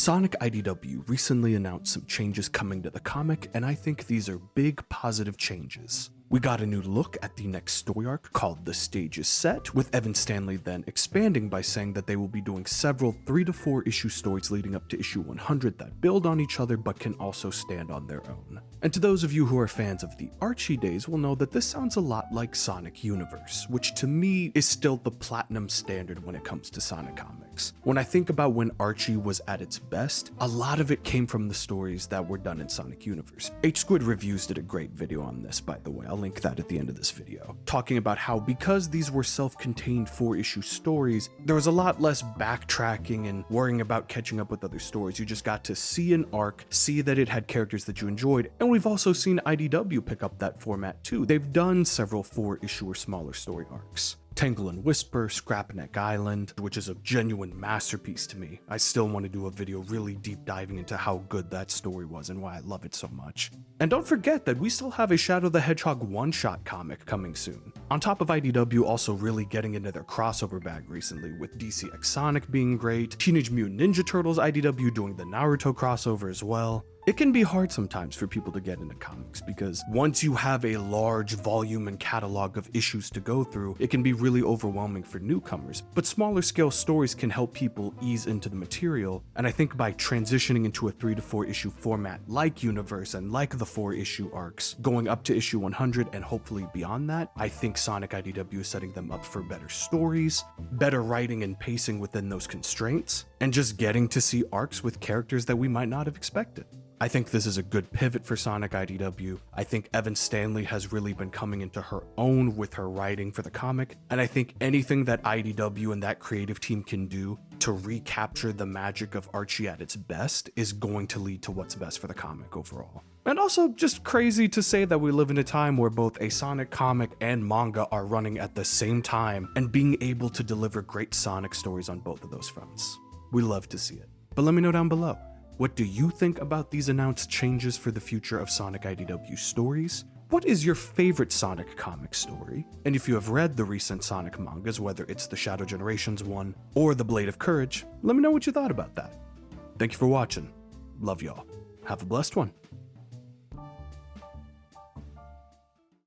Sonic IDW recently announced some changes coming to the comic, and I think these are big positive changes. We got a new look at the next story arc called The Stage is Set, with Stanley then expanding by saying that they will be doing several 3 to 4 issue stories leading up to issue 100 that build on each other but can also stand on their own. And to those of you who are fans of the Archie days will know that this sounds a lot like Sonic Universe, which to me is still the platinum standard when it comes to Sonic comics. When I think about when Archie was at its best, a lot of it came from the stories that were done in Sonic Universe. H-Squid Reviews did a great video on this, by the way. I'll link that at the end of this video, talking about how because these were self-contained 4-issue stories, there was a lot less backtracking and worrying about catching up with other stories. You just got to see an arc, see that it had characters that you enjoyed, and we've also seen IDW pick up that format too. They've done several 4-issue or smaller story arcs. Tangle and Whisper, Scrapneck Island, which is a genuine masterpiece to me. I still want to do a video really deep diving into how good that story was and why I love it so much. And don't forget that we still have a Shadow the Hedgehog one-shot comic coming soon. On top of IDW also really getting into their crossover bag recently, with DC X Sonic being great, Teenage Mutant Ninja Turtles IDW doing the Naruto crossover as well. It can be hard sometimes for people to get into comics because once you have a large volume and catalog of issues to go through, it can be really overwhelming for newcomers. But smaller scale stories can help people ease into the material, and I think by transitioning into a 3 to 4 issue format like Universe and like the 4-issue arcs, going up to issue 100 and hopefully beyond that, I think Sonic IDW is setting them up for better stories, better writing and pacing within those constraints, and just getting to see arcs with characters that we might not have expected. I think this is a good pivot for Sonic IDW. I think Stanley has really been coming into her own with her writing for the comic, and I think anything that IDW and that creative team can do to recapture the magic of Archie at its best is going to lead to what's best for the comic overall. And also just crazy to say that we live in a time where both a Sonic comic and manga are running at the same time and being able to deliver great Sonic stories on both of those fronts. We love to see it. But let me know down below. What do you think about these announced changes for the future of Sonic IDW stories? What is your favorite Sonic comic story? And if you have read the recent Sonic mangas, whether it's the Shadow Generations one or the Blade of Courage, let me know what you thought about that. Thank you for watching. Love y'all. Have a blessed one.